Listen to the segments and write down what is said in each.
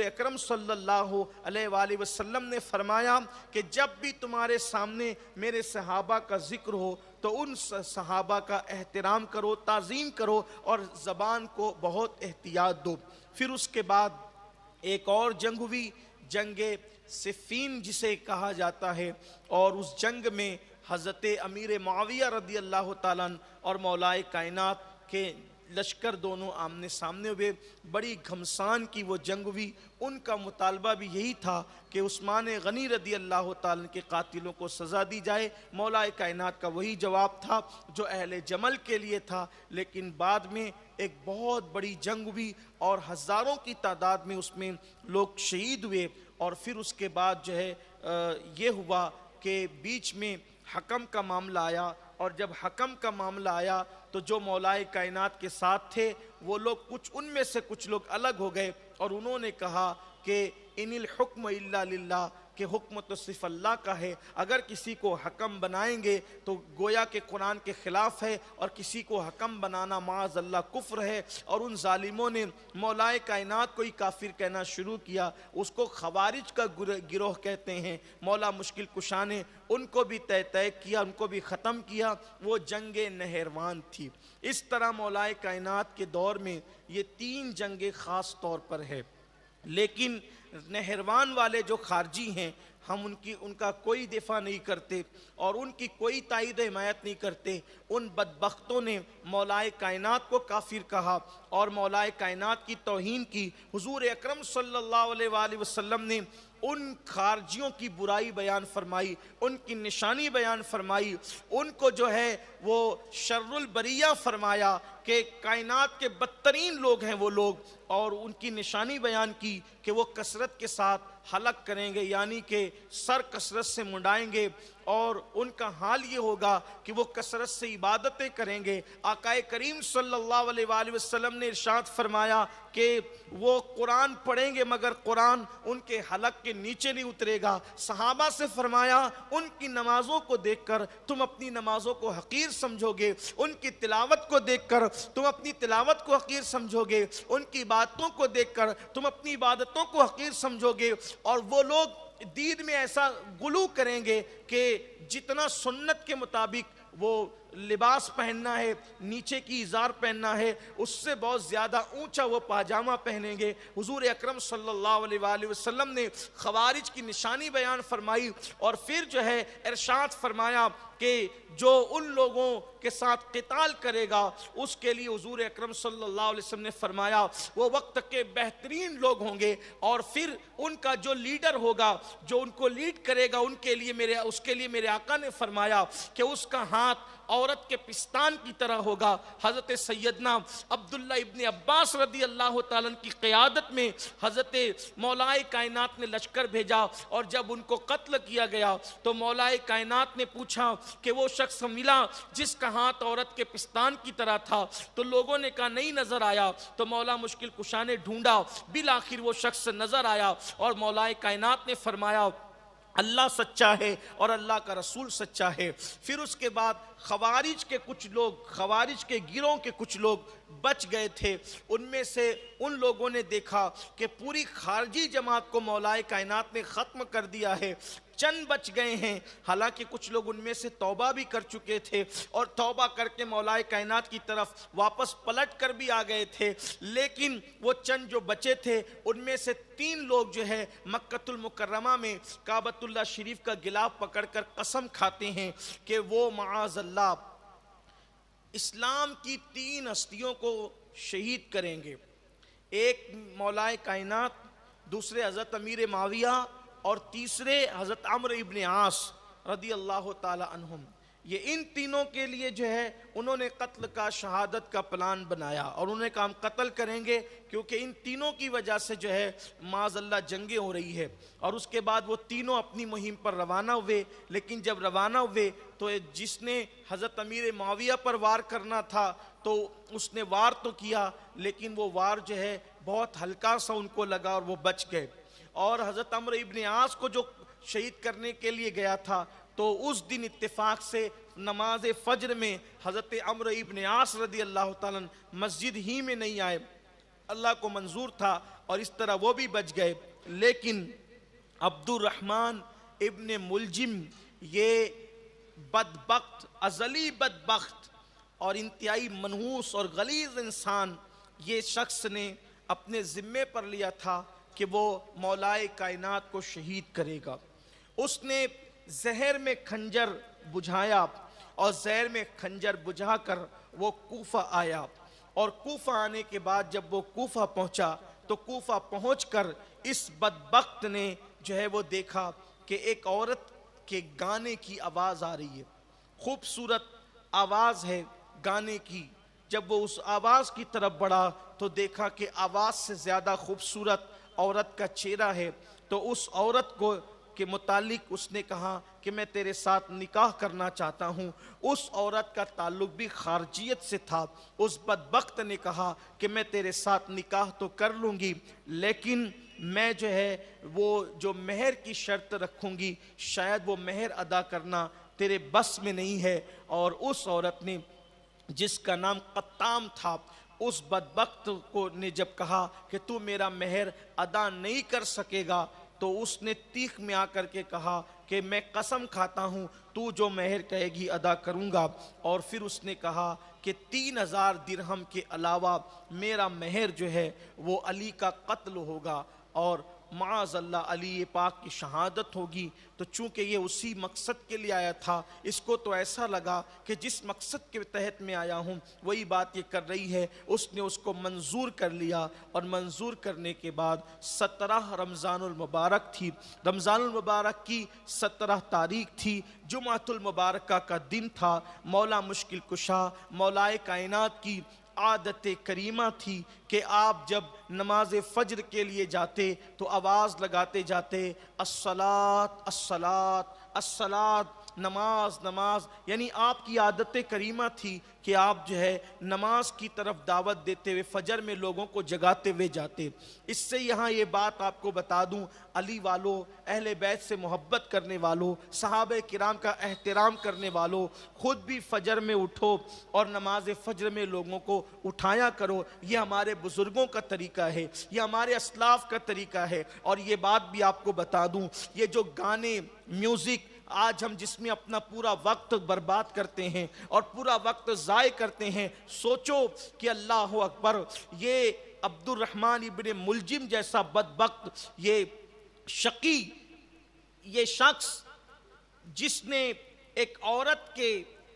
اکرم صلی اللہ علیہ وآلہ وسلم نے فرمایا کہ جب بھی تمہارے سامنے میرے صحابہ کا ذکر ہو تو ان صحابہ کا احترام کرو، تعظیم کرو اور زبان کو بہت احتیاط دو۔ پھر اس کے بعد ایک اور جنگ ہوئی، جنگ صفین جسے کہا جاتا ہے، اور اس جنگ میں حضرت امیر معاویہ رضی اللہ تعالیٰ عنہ اور مولائے کائنات کے لشکر دونوں آمنے سامنے ہوئے۔ بڑی گھمسان کی وہ جنگ ہوئی۔ ان کا مطالبہ بھی یہی تھا کہ عثمان غنی رضی اللہ تعالیٰ کے قاتلوں کو سزا دی جائے۔ مولائے کائنات کا وہی جواب تھا جو اہل جمل کے لیے تھا، لیکن بعد میں ایک بہت بڑی جنگ ہوئی اور ہزاروں کی تعداد میں اس میں لوگ شہید ہوئے۔ اور پھر اس کے بعد جو ہے یہ ہوا کہ بیچ میں حکم کا معاملہ آیا، اور جب حکم کا معاملہ آیا تو جو مولائے کائنات کے ساتھ تھے وہ لوگ ان میں سے کچھ لوگ الگ ہو گئے، اور انہوں نے کہا کہ ان الحکم الا للہ، کہ حکم تو صرف اللہ کا ہے۔ اگر کسی کو حکم بنائیں گے تو گویا کہ قرآن کے خلاف ہے، اور کسی کو حکم بنانا معاذ اللہ کفر ہے۔ اور ان ظالموں نے مولائے کائنات کو ہی کافر کہنا شروع کیا۔ اس کو خوارج کا گروہ کہتے ہیں۔ مولا مشکل کشا نے ان کو بھی طے کیا، ان کو بھی ختم کیا۔ وہ جنگ نہروان تھی۔ اس طرح مولائے کائنات کے دور میں یہ 3 جنگیں خاص طور پر ہے، لیکن نہروان والے جو خارجی ہیں ہم ان کا کوئی دفاع نہیں کرتے اور ان کی کوئی تائید و حمایت نہیں کرتے۔ ان بدبختوں نے مولائے کائنات کو کافر کہا اور مولائے کائنات کی توہین کی۔ حضور اکرم صلی اللہ علیہ وآلہ وسلم نے ان خارجیوں کی برائی بیان فرمائی، ان کی نشانی بیان فرمائی، ان کو جو ہے وہ شر البریہ فرمایا کہ کائنات کے بدترین لوگ ہیں وہ لوگ، اور ان کی نشانی بیان کی کہ وہ کثرت کے ساتھ ہلاک کریں گے، یعنی کہ سر کثرت سے منڈائیں گے، اور ان کا حال یہ ہوگا کہ وہ کثرت سے عبادتیں کریں گے۔ آقا کریم صلی اللہ علیہ وآلہ وسلم نے ارشاد فرمایا کہ وہ قرآن پڑھیں گے مگر قرآن ان کے حلق کے نیچے نہیں اترے گا۔ صحابہ سے فرمایا ان کی نمازوں کو دیکھ کر تم اپنی نمازوں کو حقیر سمجھو گے، ان کی تلاوت کو دیکھ کر تم اپنی تلاوت کو حقیر سمجھو گے، ان کی عبادتوں کو دیکھ کر تم اپنی عبادتوں کو حقیر سمجھو گے۔ اور وہ لوگ دین میں ایسا غلو کریں گے کہ جتنا سنت کے مطابق وہ لباس پہننا ہے، نیچے کی ازار پہننا ہے، اس سے بہت زیادہ اونچا وہ پاجامہ پہنیں گے۔ حضور اکرم صلی اللہ علیہ وآلہ وسلم نے خوارج کی نشانی بیان فرمائی، اور پھر جو ہے ارشاد فرمایا کہ جو ان لوگوں کے ساتھ قتال کرے گا اس کے لیے حضور اکرم صلی اللہ علیہ وسلم نے فرمایا وہ وقت کے بہترین لوگ ہوں گے، اور پھر ان کا جو لیڈر ہوگا جو ان کو لیڈ کرے گا اس کے لیے میرے آقا نے فرمایا کہ اس کا ہاتھ عورت کے پستان کی طرح ہوگا۔ حضرت سیدنا عبداللہ ابن عباس رضی اللہ تعالیٰ کی قیادت میں حضرت مولائے کائنات نے لشکر بھیجا، اور جب ان کو قتل کیا گیا تو مولائے کائنات نے پوچھا کہ وہ شخص ملا جس کا ہاتھ عورت کے پستان کی طرح تھا، تو لوگوں نے کہا نہیں نظر آیا۔ تو مولا مشکل کشا نے ڈھونڈا، بالآخر وہ شخص نظر آیا، اور مولائے کائنات نے فرمایا اللہ سچا ہے اور اللہ کا رسول سچا ہے۔ پھر اس کے بعد خوارج کے گروہ کے کچھ لوگ بچ گئے تھے۔ ان میں سے ان لوگوں نے دیکھا کہ پوری خارجی جماعت کو مولائے کائنات نے ختم کر دیا ہے، چند بچ گئے ہیں۔ حالانکہ کچھ لوگ ان میں سے توبہ بھی کر چکے تھے اور توبہ کر کے مولائے کائنات کی طرف واپس پلٹ کر بھی آ گئے تھے، لیکن وہ چند جو بچے تھے ان میں سے 3 لوگ جو ہے مکۃ المکرمہ میں کعبۃ اللہ شریف کا غلاف پکڑ کر قسم کھاتے ہیں کہ وہ معاذ اللہ اسلام کی 3 ہستیوں کو شہید کریں گے۔ ایک مولائے کائنات، دوسرے حضرت امیر معاویہ، اور تیسرے حضرت عمرو ابن عاص رضی اللہ تعالی عنہم۔ یہ ان تینوں کے لیے جو ہے انہوں نے قتل کا، شہادت کا پلان بنایا، اور انہوں نے کہا ہم قتل کریں گے کیونکہ ان تینوں کی وجہ سے جو ہے معاذ اللہ جنگیں ہو رہی ہے۔ اور اس کے بعد وہ تینوں اپنی مہم پر روانہ ہوئے، لیکن جب روانہ ہوئے تو جس نے حضرت امیر معاویہ پر وار کرنا تھا تو اس نے وار تو کیا، لیکن وہ وار جو ہے بہت ہلکا سا ان کو لگا اور وہ بچ گئے۔ اور حضرت عمرو ابن عاص کو جو شہید کرنے کے لیے گیا تھا تو اس دن اتفاق سے نماز فجر میں حضرت عمرو ابن عاص رضی اللہ تعالیٰ مسجد ہی میں نہیں آئے۔ اللہ کو منظور تھا اور اس طرح وہ بھی بچ گئے. لیکن عبد الرحمن ابن ملجم یہ بدبخت، ازلی بدبخت اور انتہائی منحوس اور غلیظ انسان، یہ شخص نے اپنے ذمے پر لیا تھا کہ وہ مولائے کائنات کو شہید کرے گا. اس نے زہر میں خنجر بجھایا اور زہر میں خنجر بجھا کر وہ کوفہ آیا. اور کوفہ آنے کے بعد جب وہ کوفہ پہنچا تو کوفہ پہنچ کر اس بدبخت نے جو ہے وہ دیکھا کہ ایک عورت کے گانے کی آواز آ رہی ہے، خوبصورت آواز ہے گانے کی. جب وہ اس آواز کی طرف بڑھا تو دیکھا کہ آواز سے زیادہ خوبصورت عورت کا چہرہ ہے. تو اس عورت کو کے متعلق اس نے کہا کہ میں تیرے ساتھ نکاح کرنا چاہتا ہوں. اس عورت کا تعلق بھی خارجیت سے تھا. اس بدبخت نے کہا کہ میں تیرے ساتھ نکاح تو کر لوں گی، لیکن میں جو ہے وہ جو مہر کی شرط رکھوں گی شاید وہ مہر ادا کرنا تیرے بس میں نہیں ہے. اور اس عورت نے جس کا نام قطام تھا، اس بدبخت کو نے جب کہا کہ تو میرا مہر ادا نہیں کر سکے گا تو اس نے تیخ میں آ کر کے کہا کہ میں قسم کھاتا ہوں تو جو مہر کہے گی ادا کروں گا. اور پھر اس نے کہا کہ 3000 درہم کے علاوہ میرا مہر جو ہے وہ علی کا قتل ہوگا اور معاذ اللہ علی پاک کی شہادت ہوگی. تو چونکہ یہ اسی مقصد کے لیے آیا تھا، اس کو تو ایسا لگا کہ جس مقصد کے تحت میں آیا ہوں وہی بات یہ کر رہی ہے. اس نے اس کو منظور کر لیا اور منظور کرنے کے بعد 17 رمضان المبارک تھی. رمضان المبارک کی 17 تاریخ تھی، جمعۃ المبارکہ کا دن تھا. مولا مشکل کشا مولائے کائنات کی عادت کریمہ تھی کہ آپ جب نماز فجر کے لیے جاتے تو آواز لگاتے جاتے الصلاۃ الصلاۃ الصلاۃ، نماز نماز. یعنی آپ کی عادت کریمہ تھی کہ آپ جو ہے نماز کی طرف دعوت دیتے ہوئے فجر میں لوگوں کو جگاتے ہوئے جاتے. اس سے یہاں یہ بات آپ کو بتا دوں، علی والوں، اہل بیت سے محبت کرنے والوں، صحابہ کرام کا احترام کرنے والوں، خود بھی فجر میں اٹھو اور نماز فجر میں لوگوں کو اٹھایا کرو. یہ ہمارے بزرگوں کا طریقہ ہے، یہ ہمارے اسلاف کا طریقہ ہے. اور یہ بات بھی آپ کو بتا دوں، یہ جو گانے، میوزک آج ہم جس میں اپنا پورا وقت برباد کرتے ہیں اور پورا وقت ضائع کرتے ہیں، سوچو کہ اللہ اکبر، یہ عبد الرحمن ابن ملجم جیسا بدبخت، یہ شقی، یہ شخص جس نے ایک عورت کے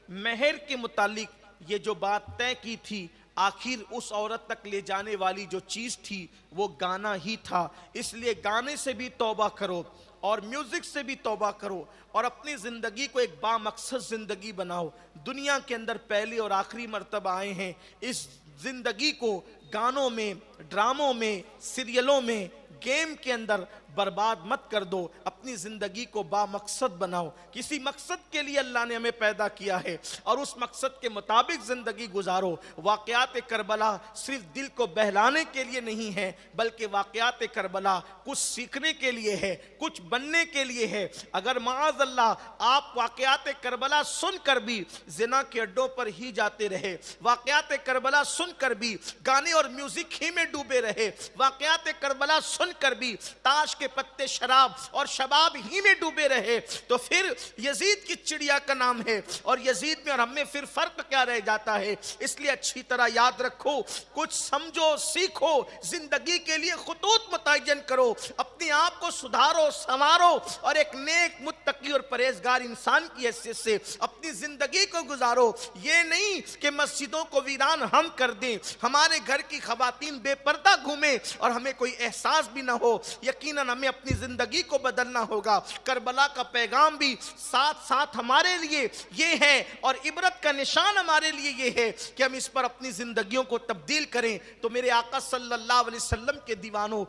مہر کے متعلق یہ جو بات طے کی تھی، آخر اس عورت تک لے جانے والی جو چیز تھی وہ گانا ہی تھا. اس لیے گانے سے بھی توبہ کرو اور میوزک سے بھی توبہ کرو اور اپنی زندگی کو ایک با مقصد زندگی بناؤ. دنیا کے اندر پہلی اور آخری مرتبہ آئے ہیں، اس زندگی کو گانوں میں، ڈراموں میں، سیریلوں میں، گیم کے اندر برباد مت کر دو. اپنی زندگی کو با مقصد بناؤ. کسی مقصد کے لیے اللہ نے ہمیں پیدا کیا ہے اور اس مقصد کے مطابق زندگی گزارو. واقعات کربلا صرف دل کو بہلانے کے لیے نہیں ہے، بلکہ واقعات کربلا کچھ سیکھنے کے لیے ہے، کچھ بننے کے لیے ہے. اگر معاذ اللہ آپ واقعات کربلا سن کر بھی زنا کے اڈوں پر ہی جاتے رہے، واقعات کربلا سن کر بھی گانے اور میوزک ہی میں ڈوبے رہے، واقعات کربلا سن کر بھی تاش کے پتے، شراب اور شباب ہی میں ڈوبے رہے، تو پھر یزید کی چڑیا کا نام ہے اور یزید میں اور ہم میں پھر فرق کیا رہ جاتا ہے. اس لیے اچھی طرح یاد رکھو، کچھ سمجھو، سیکھو، زندگی کے لیے خطوط متعین کرو، اپنے آپ کو سدھارو، سنوارو اور ایک نیک، متقی اور پرہیزگار انسان کی حیثیت سے اپنی زندگی کو گزارو. یہ نہیں کہ مسجدوں کو ویران ہم کر دیں، ہمارے گھر کی خواتین بے پردہ گھومیں اور ہمیں کوئی احساس بھی نہ ہو. یقیناً ہمیں اپنی زندگی کو بدلنا ہوگا. کربلا کا پیغام بھی ساتھ ساتھ ہمارے لیے یہ ہے اور عبرت کا نشان ہمارے لیے یہ ہے کہ ہم اس پر اپنی زندگیوں کو تبدیل کریں. تو میرے آقا صلی اللہ علیہ وسلم کے دیوانوں،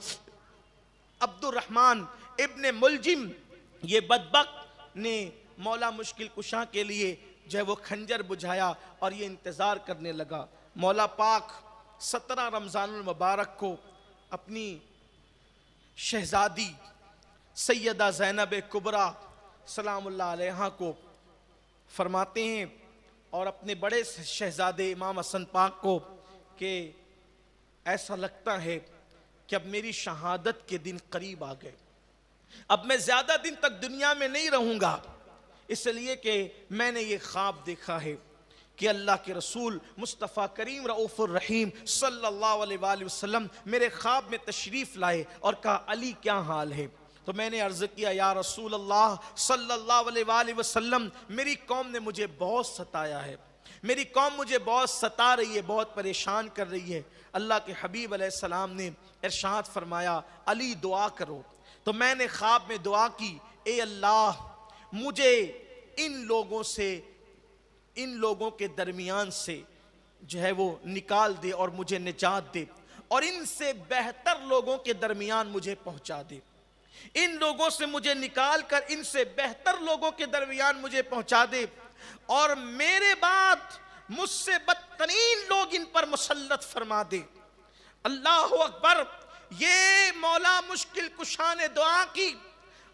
عبد الرحمن ابن ملجم یہ بدبخت نے مولا مشکل کشا کے لیے جو ہے وہ خنجر بجھایا اور یہ انتظار کرنے لگا. مولا پاک 17 رمضان المبارک کو اپنی شہزادی سیدہ زینب کبریٰ سلام اللہ علیہا کو فرماتے ہیں اور اپنے بڑے شہزادے امام حسن پاک کو کہ ایسا لگتا ہے کہ اب میری شہادت کے دن قریب آ گئے، اب میں زیادہ دن تک دنیا میں نہیں رہوں گا، اس لیے کہ میں نے یہ خواب دیکھا ہے کہ اللہ کے رسول مصطفیٰ کریم رؤوف الرحیم صلی اللہ علیہ وآلہ وسلم میرے خواب میں تشریف لائے اور کہا علی کیا حال ہے؟ تو میں نے عرض کیا یا رسول اللہ صلی اللہ علیہ وآلہ وسلم، میری قوم نے مجھے بہت ستایا ہے، میری قوم مجھے بہت ستا رہی ہے، بہت پریشان کر رہی ہے۔ اللہ کے حبیب علیہ السلام نے ارشاد فرمایا علی دعا کرو۔ تو میں نے خواب میں دعا کی، اے اللہ مجھے ان لوگوں کے درمیان سے جو ہے وہ نکال دے اور مجھے نجات دے، اور ان سے بہتر لوگوں کے درمیان مجھے پہنچا دے، ان لوگوں سے مجھے نکال کر ان سے بہتر لوگوں کے درمیان مجھے پہنچا دے، اور میرے بعد مجھ سے بدترین لوگ ان پر مسلط فرما دے۔ اللہ اکبر! یہ مولا مشکل کشا نے دعا کی،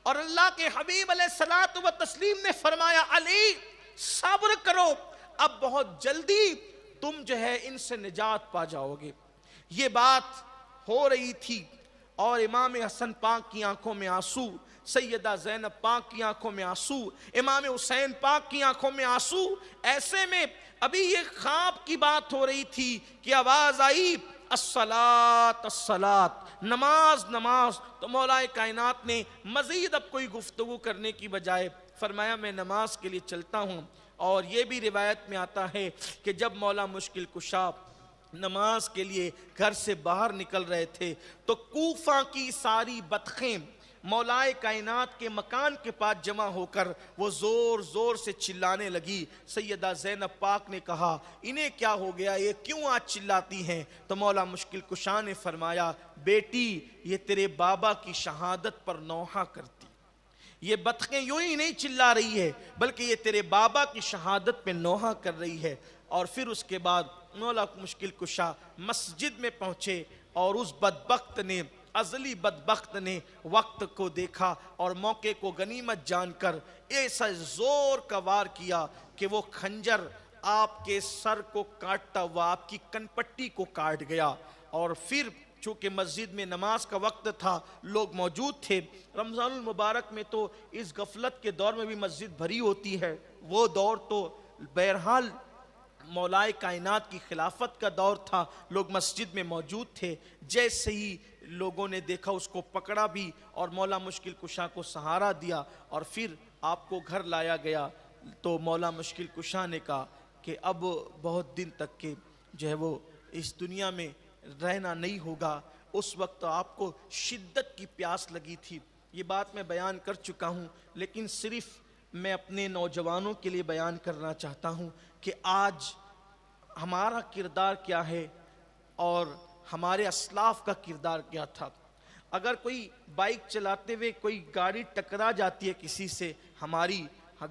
اور اللہ کے حبیب علیہ الصلوۃ والتسلیم نے فرمایا علی صبر کرو، اب بہت جلدی تم جو ہے ان سے نجات پا جاؤ گے۔ یہ بات ہو رہی تھی اور امام حسن پاک کی آنکھوں میں آنسو، سیدہ زینب پاک کی آنکھوں میں آنسو، امام حسین پاک کی آنکھوں میں آنسو۔ ایسے میں ابھی یہ خواب کی بات ہو رہی تھی کہ آواز آئی الصلاۃ الصلاۃ، نماز نماز۔ تو مولا کائنات نے مزید اب کوئی گفتگو کرنے کی بجائے فرمایا میں نماز کے لیے چلتا ہوں۔ اور یہ بھی روایت میں آتا ہے کہ جب مولا مشکل کشا نماز کے لیے گھر سے باہر نکل رہے تھے تو کوفہ کی ساری بدخیں مولا کائنات کے مکان کے پاس جمع ہو کر وہ زور زور سے چلانے لگی۔ سیدہ زینب پاک نے کہا انہیں کیا ہو گیا، یہ کیوں آج چلاتی ہیں؟ تو مولا مشکل کشا نے فرمایا بیٹی یہ تیرے بابا کی شہادت پر نوحہ کرتی، یہ بدخیں یوں ہی نہیں چلا رہی ہے بلکہ یہ تیرے بابا کی شہادت پہ نوحہ کر رہی ہے۔ اور پھر اس کے بعد مولا مشکل کشا مسجد میں پہنچے اور اس بدبخت نے، ازلی بدبخت نے وقت کو دیکھا اور موقع کو غنیمت جان کر ایسا زور کا وار کیا کہ وہ خنجر آپ کے سر کو کاٹتا ہوا آپ کی کنپٹی کو کاٹ گیا۔ اور پھر چونکہ مسجد میں نماز کا وقت تھا، لوگ موجود تھے، رمضان المبارک میں تو اس غفلت کے دور میں بھی مسجد بھری ہوتی ہے، وہ دور تو بہرحال مولائے کائنات کی خلافت کا دور تھا، لوگ مسجد میں موجود تھے۔ جیسے ہی لوگوں نے دیکھا اس کو پکڑا بھی اور مولا مشکل کشا کو سہارا دیا اور پھر آپ کو گھر لایا گیا۔ تو مولا مشکل کشا نے کہا کہ اب بہت دن تک کے جو ہے وہ اس دنیا میں رہنا نہیں ہوگا۔ اس وقت آپ کو شدت کی پیاس لگی تھی، یہ بات میں بیان کر چکا ہوں، لیکن صرف میں اپنے نوجوانوں کے لیے بیان کرنا چاہتا ہوں کہ آج ہمارا کردار کیا ہے اور ہمارے اسلاف کا کردار کیا تھا۔ اگر کوئی بائک چلاتے ہوئے کوئی گاڑی ٹکرا جاتی ہے کسی سے، ہماری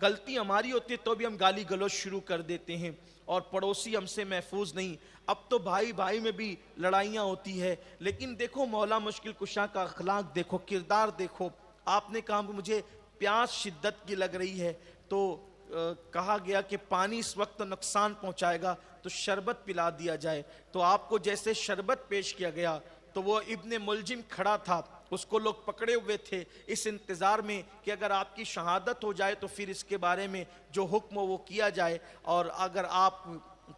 غلطی ہماری ہوتی ہے تو بھی ہم گالی گلوچ شروع کر دیتے ہیں اور پڑوسی ہم سے محفوظ نہیں۔ اب تو بھائی بھائی میں بھی لڑائیاں ہوتی ہے، لیکن دیکھو مولا مشکل کشا کا اخلاق دیکھو، کردار دیکھو۔ آپ نے کہا مجھے پیاس شدت کی لگ رہی ہے تو کہا گیا کہ پانی اس وقت نقصان پہنچائے گا تو شربت پلا دیا جائے۔ تو آپ کو جیسے شربت پیش کیا گیا تو وہ ابن ملجم کھڑا تھا، اس کو لوگ پکڑے ہوئے تھے اس انتظار میں کہ اگر آپ کی شہادت ہو جائے تو پھر اس کے بارے میں جو حکم ہو وہ کیا جائے، اور اگر آپ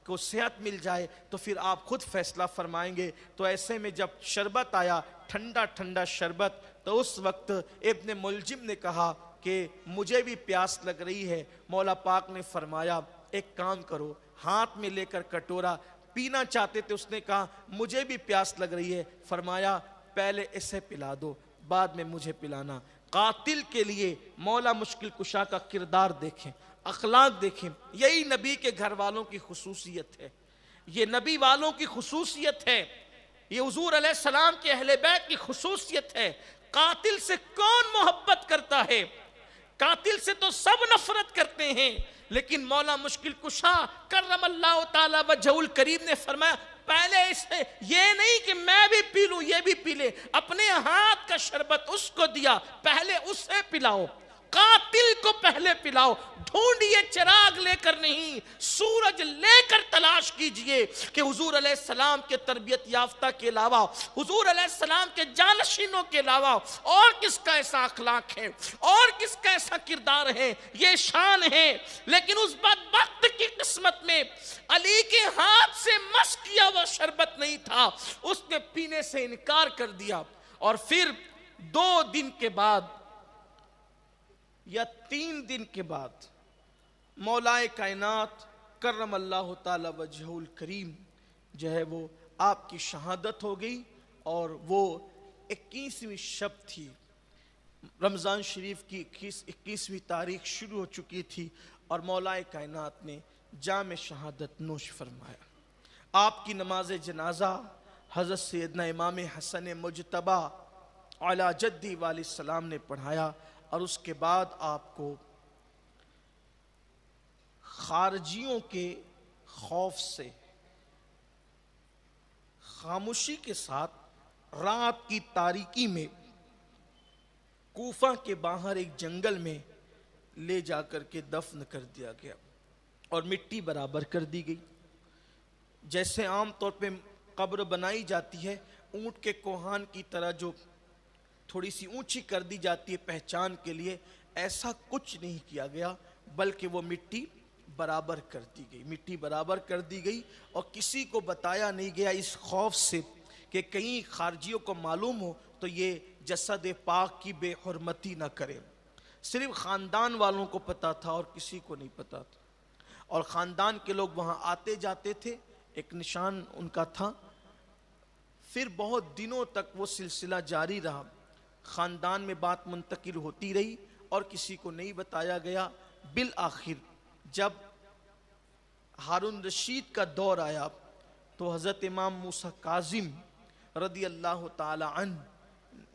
کو صحت مل جائے تو پھر آپ خود فیصلہ فرمائیں گے۔ تو ایسے میں جب شربت آیا، ٹھنڈا ٹھنڈا شربت، تو اس وقت ابن ملجم نے کہا کہ مجھے بھی پیاس لگ رہی ہے۔ مولا پاک نے فرمایا ایک کام کرو، ہاتھ میں لے کر کٹورا پینا چاہتے تھے، اس نے کہا مجھے بھی پیاس لگ رہی ہے، فرمایا پہلے اسے پلا دو بعد میں مجھے پلانا۔ قاتل کے لیے مولا مشکل کشا کا کردار دیکھیں، اخلاق دیکھیں، یہی نبی کے گھر والوں کی خصوصیت ہے، یہ نبی والوں کی خصوصیت ہے، یہ حضور علیہ السلام کے اہل بیت کی خصوصیت ہے۔ قاتل سے کون محبت کرتا ہے؟ قاتل سے تو سب نفرت کرتے ہیں، لیکن مولا مشکل کشا کرم اللہ تعالی وجہہ الکریم نے فرمایا پہلے اسے یہ نہیں کہ میں بھی پی لوں یہ بھی پی لے، اپنے ہاتھ کا شربت اس کو دیا، پہلے اسے پلاؤ۔ قاتل کو پہلے پلاؤ. ڈھونڈیے چراغ لے کر نہیں, سورج لے کر تلاش کیجئے کہ حضور علیہ السلام کے تربیت یافتہ کے علاوہ, حضور علیہ السلام کے جانشینوں کے علاوہ اور کس کا ایسا اخلاق ہے, اور کس کا ایسا کردار ہے, یہ شان ہے. لیکن اس بدبخت کی قسمت میں علی کے ہاتھ سے مس کیا وہ شربت نہیں تھا, اس نے پینے سے انکار کر دیا. اور پھر 2 دن کے بعد یا 3 دن کے بعد مولائے کائنات کرم اللہ تعالی وجہہ الکریم جو ہے وہ آپ کی شہادت ہو گئی. اور وہ 21ویں شب تھی, رمضان شریف کی 21ویں تاریخ شروع ہو چکی تھی, اور مولائے کائنات نے جام شہادت نوش فرمایا. آپ کی نماز جنازہ حضرت سیدنا امام حسن مجتبی علی جدی علیہ السلام نے پڑھایا, اور اس کے بعد آپ کو خارجیوں کے خوف سے خاموشی کے ساتھ رات کی تاریکی میں کوفہ کے باہر ایک جنگل میں لے جا کر کے دفن کر دیا گیا اور مٹی برابر کر دی گئی. جیسے عام طور پہ قبر بنائی جاتی ہے اونٹ کے کوہان کی طرح جو تھوڑی سی اونچی کر دی جاتی ہے پہچان کے لیے, ایسا کچھ نہیں کیا گیا, بلکہ وہ مٹی برابر کر دی گئی. مٹی برابر کر دی گئی اور کسی کو بتایا نہیں گیا, اس خوف سے کہ کہیں خارجیوں کو معلوم ہو تو یہ جسد پاک کی بے حرمتی نہ کرے. صرف خاندان والوں کو پتا تھا اور کسی کو نہیں پتا تھا, اور خاندان کے لوگ وہاں آتے جاتے تھے, ایک نشان ان کا تھا. پھر بہت دنوں تک وہ سلسلہ جاری رہا, خاندان میں بات منتقل ہوتی رہی اور کسی کو نہیں بتایا گیا. بالآخر جب ہارون رشید کا دور آیا تو حضرت امام موسیٰ کاظم رضی اللہ تعالی عنہ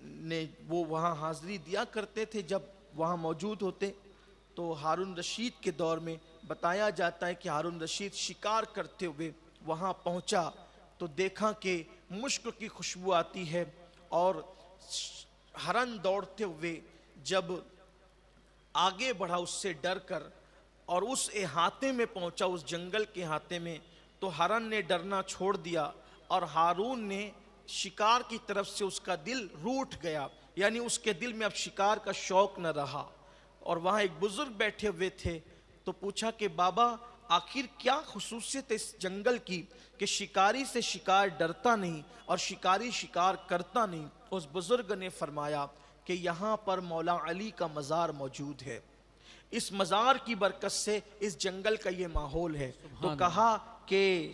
نے, وہ وہاں حاضری دیا کرتے تھے جب وہاں موجود ہوتے, تو ہارون رشید کے دور میں بتایا جاتا ہے کہ ہارون رشید شکار کرتے ہوئے وہاں پہنچا تو دیکھا کہ مشک کی خوشبو آتی ہے, اور ہرن دوڑتے ہوئے جب آگے بڑھا اس سے ڈر کر اور اس احاطے میں پہنچا, اس جنگل کے احاطے میں, تو ہرن نے ڈرنا چھوڑ دیا اور ہارون نے شکار کی طرف سے اس کا دل روٹھ گیا, یعنی اس کے دل میں اب شکار کا شوق نہ رہا. اور وہاں ایک بزرگ بیٹھے ہوئے تھے, تو پوچھا کہ بابا آخر کیا خصوصیت ہے اس جنگل کی کہ شکاری سے شکار ڈرتا نہیں اور شکاری شکار کرتا نہیں؟ اس بزرگ نے فرمایا کہ یہاں پر مولا علی کا مزار موجود ہے, اس مزار کی برکت سے اس جنگل کا یہ ماحول ہے. تو کہا کہ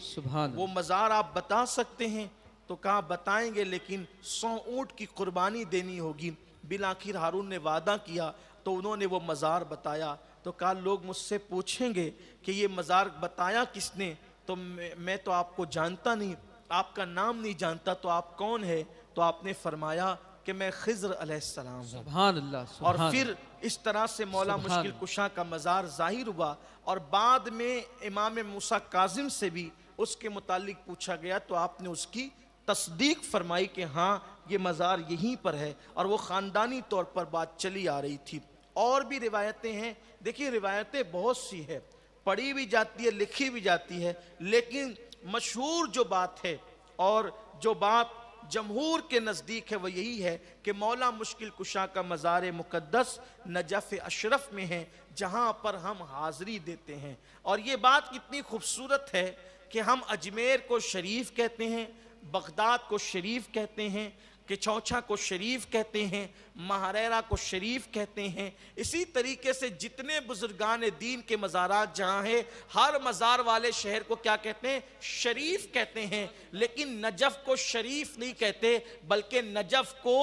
وہ مزار آپ بتا سکتے ہیں؟ تو کہا بتائیں گے, لیکن 100 اونٹ کی قربانی دینی ہوگی. بالآخر ہارون نے وعدہ کیا تو انہوں نے وہ مزار بتایا. تو کہا لوگ مجھ سے پوچھیں گے کہ یہ مزار بتایا کس نے, تو میں تو آپ کو جانتا نہیں, آپ کا نام نہیں جانتا, تو آپ کون ہے؟ تو آپ نے فرمایا کہ میں خضر علیہ السلام ہوں. سبحان اللہ. اور پھر اس طرح سے مولا مشکل کشا کا مزار ظاہر ہوا, اور بعد میں امام موسیٰ کاظم سے بھی اس کے متعلق پوچھا گیا تو آپ نے اس کی تصدیق فرمائی کہ ہاں یہ مزار یہیں پر ہے, اور وہ خاندانی طور پر بات چلی آ رہی تھی. اور بھی روایتیں ہیں, دیکھیے روایتیں بہت سی ہے, پڑھی بھی جاتی ہے, لکھی بھی جاتی ہے, لیکن مشہور جو بات ہے اور جو بات جمہور کے نزدیک ہے وہ یہی ہے کہ مولا مشکل کشا کا مزار مقدس نجف اشرف میں ہے, جہاں پر ہم حاضری دیتے ہیں. اور یہ بات کتنی خوبصورت ہے کہ ہم اجمیر کو شریف کہتے ہیں, بغداد کو شریف کہتے ہیں, کہ چوچھا کو شریف کہتے ہیں, مہریرہ کو شریف کہتے ہیں. اسی طریقے سے جتنے بزرگان دین کے مزارات جہاں ہیں, ہر مزار والے شہر کو کیا کہتے ہیں؟ شریف کہتے ہیں. لیکن نجف کو شریف نہیں کہتے, بلکہ نجف کو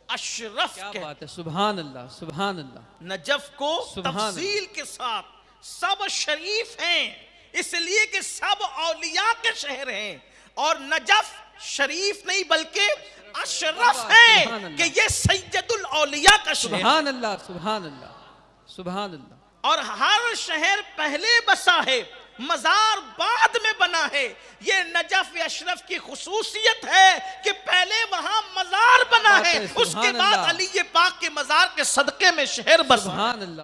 اشرف کہتے ہیں. بات ہے, سبحان اللہ, سبحان اللہ. نجف کو تفصیل کے ساتھ سب شریف ہیں, اس لیے کہ سب اولیاء کے شہر ہیں, اور نجف شریف نہیں بلکہ اشرف ہے کہ یہ سید الاولیاء کا شہر. سبحان اللہ, سبحان اللہ, سبحان اللہ. اور ہر شہر پہلے بسا ہے, مزار بعد میں بنا ہے. یہ نجف اشرف کی خصوصیت ہے کہ پہلے وہاں مزار بنا ہے, اس کے بعد علی پاک کے مزار کے صدقے میں شہر بسا. سبحان اللہ.